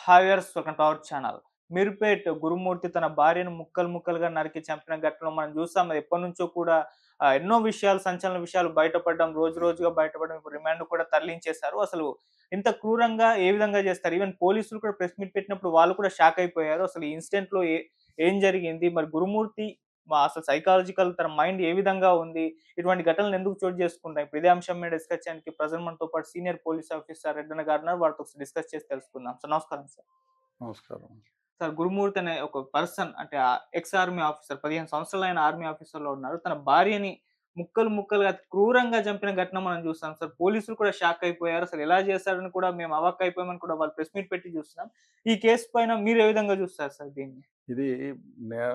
హాయర్స్ welcome to our channel. Meerpet Gurumurthy తన భార్యను ముక్కలు ముక్కలుగా నరికి చంపిన ఘటనలో మనం చూసాం. అది ఎప్పటినుంచో కూడా ఎన్నో విషయాలు సంచలన విషయాలు బయటపడడం, రోజు రోజుగా బయటపడడం, ఇప్పుడు రిమాండ్ కూడా తరలించేశారు. అసలు ఇంత క్రూరంగా ఏ విధంగా చేస్తారు? ఈవెన్ పోలీసులు కూడా ప్రెస్ మీట్ పెట్టినప్పుడు వాళ్ళు కూడా షాక్ అయిపోయారు. అసలు ఈ ఇన్సిడెంట్‌లో ఏం జరిగింది? మరి గురుమూర్తి అసలు సైకాలజికల్ తన మైండ్ ఏ విధంగా ఉంది? ఇటువంటి ఘటనలు ఎందుకు చోటు చేసుకుంటాయి? ఇప్పుడు ఇదే అంశం మీద డిస్కస్ చేయడానికి ప్రెజెంట్ మనతో పాటు సీనియర్ పోలీస్ ఆఫీసర్ రెడ్డన్న గారు ఉన్నారు. వారితో డిస్కస్ చేసి తెలుసుకుందాం. సార్ నమస్కారం సార్. నమస్కారం. సార్ గురుమూర్తి అనే ఒక పర్సన్ అంటే ఎక్స్ ఆర్మీ ఆఫీసర్ 15 సంవత్సరాలైన ఆర్మీ ఆఫీసర్‌లో ఉన్నారు. తన భార్యని ముక్కలు ముక్కలుగా అతి క్రూరంగా చంపిన ఘటన మనం చూసాం సార్. పోలీసులు కూడా షాక్ అయిపోయారు. అసలు ఎలా చేశారని కూడా మేము అవాక్కయిపోయామని కూడా వాళ్ళు ప్రెస్ మీట్ పెట్టి చూస్తున్నాం. ఈ కేస్ పైన మీరు ఏ విధంగా చూస్తారు సార్ దీన్ని? ఇది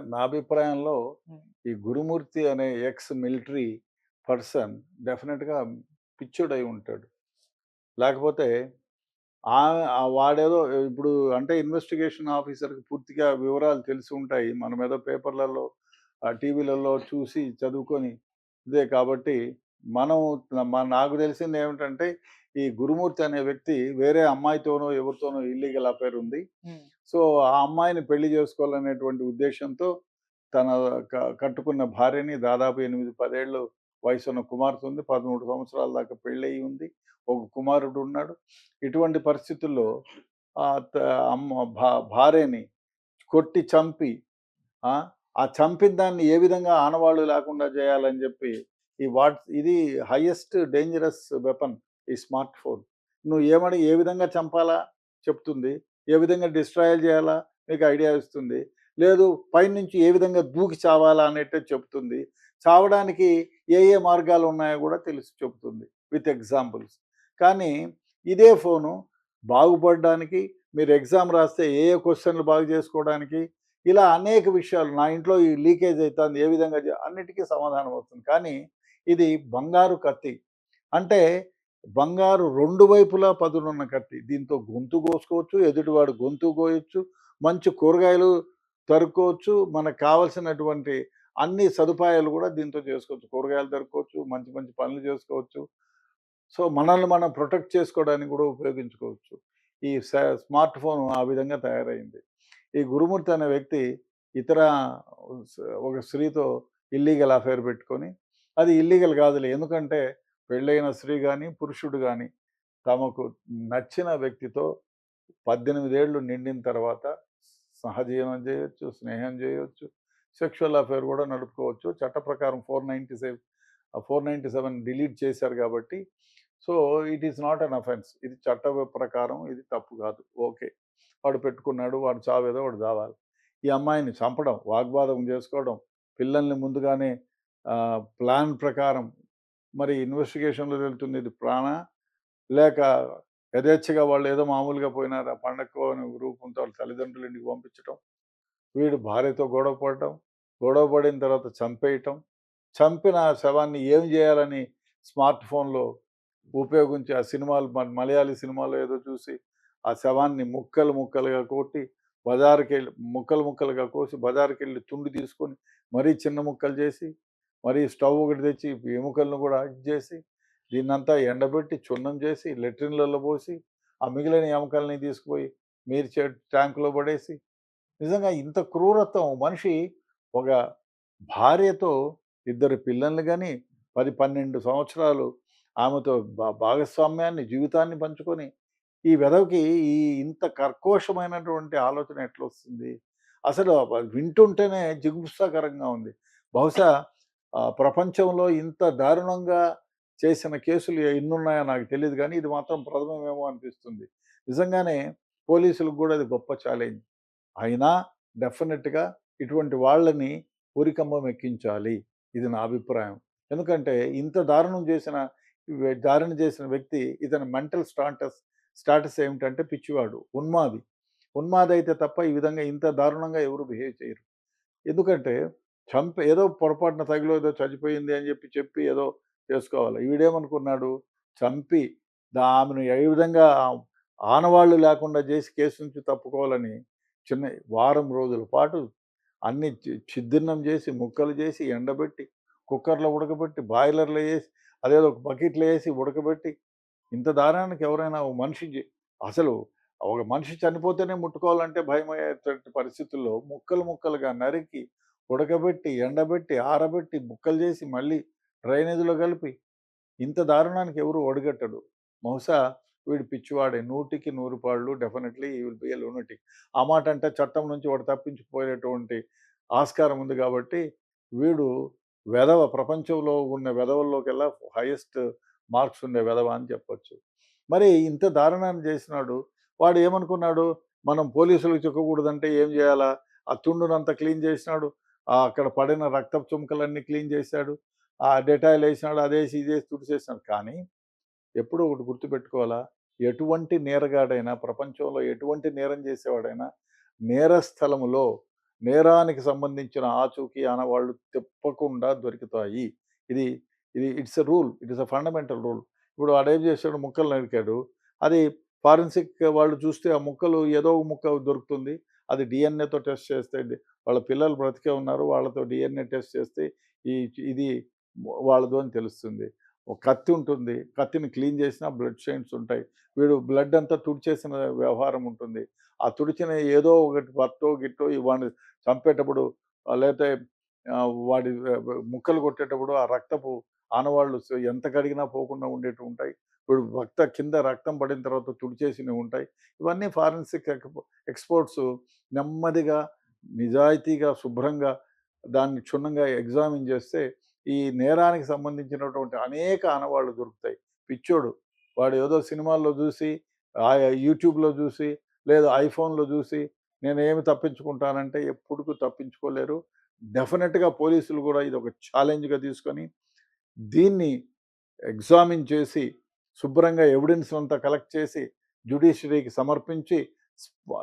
నా అభిప్రాయంలో హ్మ్. ఈ గురుమూర్తి అనే ఎక్స్ మిలిటరీ పర్సన్ డెఫినిట్‌గా పిచ్చోడై ఉంటాడు. లేకపోతే వాడేదో ఇప్పుడు అంటే ఇన్వెస్టిగేషన్ ఆఫీసర్‌కి పూర్తిగా వివరాలు తెలిసి ఉంటాయి. మనమేదో పేపర్‌లలో, టీవీలలో చూసి చదువుకొని ఇదే కాబట్టి మనం నాకు తెలిసిందేమిటంటే ఈ గురుమూర్తి అనే వ్యక్తి వేరే అమ్మాయితోనో, ఎవరితోనో ఇల్లీగల్ అఫైర్ ఉంది. హ్మ్. సో, ఆ అమ్మాయిని పెళ్లి చేసుకోవాలనేటువంటి ఉద్దేశ్యంతో తన కట్టుకున్న భార్యని దాదాపు 8, 10 ఏళ్ళు వయసున్న కుమార్తె ఉంది. 13 సంవత్సరాల దాకా పెళ్ళయి ఉంది. ఒక కుమారుడు ఉన్నాడు. ఇటువంటి పరిస్థితుల్లో ఆహ్, త అమ్మ భార్యని కొట్టి చంపి ఆ! ఆ చంపిన దాన్ని ఏ విధంగా ఆనవాళ్ళు లేకుండా చేయాలని చెప్పి ఇది హైయెస్ట్ డేంజరస్ వెపన్ ఈ స్మార్ట్ ఫోన్. నువ్వు ఏ విధంగా చంపాలా చెప్తుంది. ఏ విధంగా డిస్ట్రాయల్ చేయాలా మీకు ఐడియా ఇస్తుంది. లేదు పైనుంచి ఏ విధంగా దూకి చావాలా అనేట్టు చెప్తుంది. చావడానికి ఏ మార్గాలు ఉన్నాయో కూడా తెలిసి చెప్తుంది విత్ ఎగ్జాంపుల్స్. కానీ ఇదే ఫోను బాగుపడడానికి మీరు ఎగ్జామ్ రాస్తే ఏ క్వెషన్‌లు బాగు చేసుకోవడానికి ఇలా అనేక విషయాలు నా ఇంట్లో ఈ లీకేజ్ అయితాంది ఏ విధంగా అన్నిటికీ సమాధానం వస్తుంది. కానీ ఇది బంగారు కత్తి. అంటే బంగారు 2 వైపులా పదునున్న కత్తి. దీంతో గొంతు కోసుకోవచ్చు, ఎదుటివాడు గొంతు కోయొచ్చు, మంచి కూరగాయలు తరుక్కోవచ్చు, మనకు కావాల్సినటువంటి అన్ని సదుపాయాలు కూడా దీంతో చేసుకోవచ్చు. కూరగాయలు తరుక్కోవచ్చు, మంచి మంచి పనులు చేసుకోవచ్చు. సో, మనల్ని మనం ప్రొటెక్ట్ చేసుకోవడానికి కూడా ఉపయోగించుకోవచ్చు. ఈ స్మార్ట్ ఫోన్ ఆ విధంగా తయారైంది. ఈ గురుమూర్తి అనే వ్యక్తి ఇతర స్ ఒక స్త్రీతో ఇల్లీగల్ అఫైర్ పెట్టుకొని, అది ఇల్లీగల్ కాదులే. ఎందుకంటే పెళ్ళైన స్త్రీ గాని, పురుషుడు గాని తమకు నచ్చిన వ్యక్తితో 18 ఏళ్ళు నిండిన తర్వాత సహజీవనం చేయొచ్చు, స్నేహం చేయొచ్చు, సెక్షువల్ అఫైర్ కూడా నడుపుకోవచ్చు. చట్ట ప్రకారం 497 డిలీట్ చేశారు కాబట్టి so, it is not an offence. ఇది చట్ట ప్రకారం ఇది తప్పు కాదు. ఓకే. వాడు పెట్టుకున్నాడు. వాడు చావేదో వాడు చావాలి. ఈ అమ్మాయిని చంపడం, వాగ్వాదం చేసుకోవడం, పిల్లల్ని ముందుగానే ప్లాన్ ప్రకారం మరి ఇన్వెస్టిగేషన్‌లో తేలుతుంది ఇది లేక యథేచ్ఛగా వాళ్ళు ఏదో మామూలుగా పోయినారు. ఆ పండక్కో అనే రూపంతో వాళ్ళ తల్లిదండ్రుల ఇంటికి పంపించటం. వీడు భార్యతో గొడవ పడటం. గొడవ పడిన తర్వాత చంపేయటం. చంపిన శవాన్ని ఏం చేయాలని స్మార్ట్ ఫోన్‌లో ఉపయోగించి ఆ సినిమాలు మలయాళీ సినిమాలో ఏదో చూసి ఆ శవాన్ని ముక్కలు ముక్కలుగా కొట్టి ముక్కలు ముక్కలుగా కోసి బజారుకెళ్ళి తుండి తీసుకొని మరీ చిన్న ముక్కలు చేసి మరీ స్టవ్ ఒకటి తెచ్చి ఎముకలను కూడా ఇది చేసి దీన్నంతా ఎండబెట్టి చున్నం చేసి లెట్రిన్‌లలో పోసి ఆ మిగిలిన ఎముకల్ని తీసుకుపోయి మీరు ట్యాంక్‌లో పడేసి నిజంగా ఇంత క్రూరత్వం మనిషి ఒక భార్యతో ఇద్దరు పిల్లల్ని గాని 10, 12 సంవత్సరాలు ఆమెతో భాగస్వామ్యాన్ని, జీవితాన్ని పంచుకొని ఈ వెధవకి ఇంత కర్కోశమైనటువంటి ఆలోచన ఎట్లొస్తుంది? అసలు వింటుంటేనే జిగుప్సాకరంగా ఉంది. బహుశా ప్రపంచంలో ఇంత దారుణంగా చేసిన కేసులు ఎన్నున్నాయో నాకు తెలీదు గానీ, ఇది మాత్రం ప్రథమమేమో అనిపిస్తుంది. నిజంగానే పోలీసులకు గూడా అది గొప్ప ఛాలెంజ్. అయినా డెఫినిట్‌గా ఇటువంటి వాళ్ళని ఉరికంబం ఎక్కించాలి. ఇది నా అభిప్రాయం. ఎందుకంటే ఇంత దారుణం చేసిన వ్యక్తి ఇతని మెంటల్ స్టాటస్ ఏమిటంటే పిచ్చివాడు, ఉన్మాది. ఉన్మాది అయితే తప్ప ఈ విధంగా ఇంత దారుణంగా ఎవరు బిహేవ్ చేయరు. ఎందుకంటే ఏదో పొరపాటున తగిలో ఏదో చచ్చిపోయింది అని చెప్పి ఏదో చేసుకోవాలి. వీడేమనుకున్నాడు చంపి ఆమెను ఏ విధంగా ఆనవాళ్ళు లేకుండా చేసి కేసు నుంచి తప్పుకోవాలని చిన్న వారం రోజుల పాటు అన్నీ చిద్దిన్నం చేసి, ముక్కలు చేసి, ఎండబెట్టి, కుక్కర్‌లో ఉడకబెట్టి, బాయిలర్‌లో ఏసి, అదేదో ఒక బకెట్‌లో ఏసి ఉడకబెట్టి, ఇంత దారుణానికి ఎవరైనా ఓ మనిషి అసలు ఒక మనిషి చనిపోతేనే ముట్టుకోవాలంటే భయమయ్యేటువంటి పరిస్థితుల్లో ముక్కలు ముక్కలుగా నరికి, ఉడకబెట్టి, ఎండబెట్టి, ఆరబెట్టి, ముక్కలు చేసి మళ్ళీ డ్రైనేజ్‌లో కలిపి ఇంత దారుణానికి ఎవరు ఒడిగట్టడు. బహుశా వీడు పిచ్చివాడే. 100కి 100 పాళ్ళు definitely he will be a lunatic. ఆ మాట అంటే చట్టం నుంచి వాడు తప్పించుకుపోయేటువంటి ఆస్కారం ఉంది కాబట్టి, వీడు వెధవ, ప్రపంచంలో ఉన్న వెధవల్లోకెల్లా హైయెస్ట్ మార్క్స్ ఉండే వెధవ అని చెప్పొచ్చు. మరి ఇంత దారుణాన్ని చేసినాడు. వాడు ఏమనుకున్నాడు, మనం పోలీసులకు చిక్కకూడదంటే ఏం చేయాలా? ఆ తుండునంతా క్లీన్ చేసినాడు. అక్కడ పడిన రక్తపు చుమ్మకలన్నీ క్లీన్ చేశాడు. ఆ డెటాయిల్ ఏసినాడు. అదేసి ఇదేసి తుడిచేసినాడు. కానీ ఎప్పుడూ ఒకటి గుర్తుపెట్టుకోవాలా? ఎటువంటి నేరగాడైనా, ప్రపంచంలో ఎటువంటి నేరం చేసేవాడైనా, నేరస్థలములో నేరానికి సంబంధించిన ఆచూకీ, ఆనవాళ్ళు తప్పకుండా దొరుకుతాయి. ఇది ఇది it's a rule. It is a fundamental rule. ఇప్పుడు వాడేం చేశాడు, ముక్కలు నరికాడు. అది ఫారెన్సిక్ వాళ్ళు చూస్తే ఆ ముక్కలు ఏదో ఒక ముక్క దొరుకుతుంది. అది డీఎన్ఏతో టెస్ట్ చేస్తే వాళ్ళ పిల్లలు బ్రతికే ఉన్నారు. వాళ్ళతో డీఎన్ఏ టెస్ట్ చేస్తే ఈ ఇది వాళ్ళదో అని తెలుస్తుంది. ఒక కత్తి ఉంటుంది. కత్తిని క్లీన్ చేసినా బ్లడ్ షైన్స్ ఉంటాయి. వీడు బ్లడ్ అంతా తుడిచేసిన వ్యవహారం ఉంటుంది. ఆ తుడిచిన ఏదో ఒకటి బట్టో, గిట్టో వాడిని చంపేటప్పుడు లేతే వాడి ముక్కలు కొట్టేటప్పుడు ఆ రక్తపు ఆనవాళ్ళు ఎంత కడిగినా పోకుండా ఉండేటివి ఉంటాయి. ఇప్పుడు కింద రక్తం పడిన తర్వాత తుడిచేసినవి ఉంటాయి. ఇవన్నీ ఫారెన్సిక్ ఎక్స్‌పర్ట్స్ నెమ్మదిగా, నిజాయితీగా, శుభ్రంగా దాన్ని క్షుణ్ణంగా ఎగ్జామిన్ చేస్తే ఈ నేరానికి సంబంధించినటువంటి అనేక ఆనవాళ్ళు దొరుకుతాయి. పిచ్చోడు వాడు ఏదో సినిమాల్లో చూసి, యూట్యూబ్‌లో చూసి, లేదా ఐఫోన్‌లో చూసి నేనేమి తప్పించుకుంటానంటే ఎప్పుడుకు తప్పించుకోలేరు. డెఫినిట్‌గా పోలీసులు కూడా ఇదొక ఛాలెంజ్‌గా తీసుకొని దీన్ని ఎగ్జామిన్ చేసి, శుభ్రంగా ఎవిడెన్స్ అంతా కలెక్ట్ చేసి, జ్యుడిషియరీకి సమర్పించి,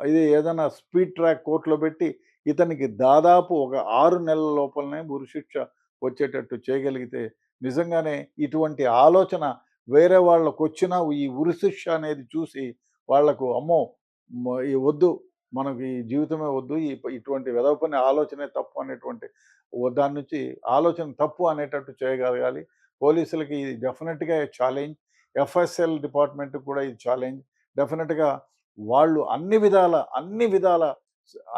ఇది ఏదైనా స్పీడ్ ట్రాక్ కోర్ట్‌లో పెట్టి, ఇతనికి దాదాపు ఒక 6 నెలల లోపలనే ఉరిశిక్ష వచ్చేటట్టు చేయగలిగితే, నిజంగానే ఇటువంటి ఆలోచన వేరే వాళ్ళకొచ్చినా ఈ ఉరిశిక్ష అనేది చూసి వాళ్ళకు అమ్మో! ఈ వద్దు, మనకి ఈ జీవితమే వద్దు. ఇటువంటి వెధవ పని ఆలోచనే తప్పు అనేటువంటి దాని నుంచి ఆలోచన తప్పు అనేటట్టు చేయగలగాలి. పోలీసులకి ఇది డెఫినిట్‌గా ఛాలెంజ్. ఎఫ్ఎస్ఎల్ డిపార్ట్మెంట్‌కి కూడా ఇది ఛాలెంజ్. డెఫినిట్‌గా వాళ్ళు అన్ని విధాల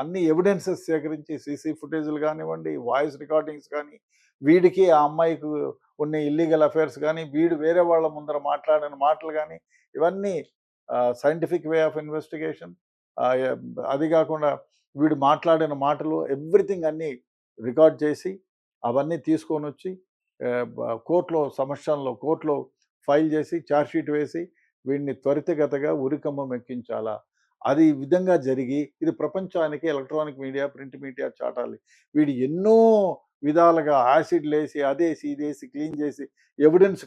అన్ని ఎవిడెన్సెస్ సేకరించి సీసీ ఫుటేజ్‌లు గానివ్వండి, వాయిస్ రికార్డింగ్స్ కానీ, వీడికి ఆ అమ్మాయికి ఉన్న ఇల్లీగల్ అఫైర్స్ గానీ, వీడు వేరే వాళ్ళ ముందర మాట్లాడిన మాటలు గానీ, ఇవన్నీ సైంటిఫిక్ వే ఆఫ్ ఇన్వెస్టిగేషన్. ఆహ్, య అది గాకుండా వీడు మాట్లాడిన మాటలు ఎవ్రీథింగ్ అన్నీ రికార్డ్ చేసి, అవన్నీ తీసుకొనొచ్చి కోర్ట్‌లో ఫైల్ చేసి, ఛార్జ్ షీట్ వేసి, వీడిని త్వరితగతిగా ఉరికంబం ఎక్కించాలా? అది ఈ విధంగా జరిగి, ఇది ప్రపంచానికి ఎలక్ట్రానిక్ మీడియా, ప్రింట్ మీడియా చాటాలి. వీడు ఎన్నో విధాలుగా యాసిడ్‌లేసి, అదేసి, ఇదేసి క్లీన్ చేసి, ఎవిడెన్స్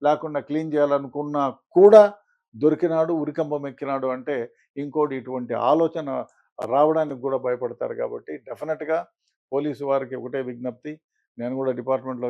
లేకుండా క్లీన్ చేయాలనుకున్నా కూడా దొరికినాడు, ఉరికంబం ఎక్కినాడు అంటే, ఇంకోటి ఇటువంటి ఆలోచన రావడానికి కూడా భయపడతారు కాబట్టి, డెఫినిట్‌గా పోలీసు వారికి ఒకటే విజ్ఞప్తి. నేను కూడా డిపార్ట్మెంట్‌లో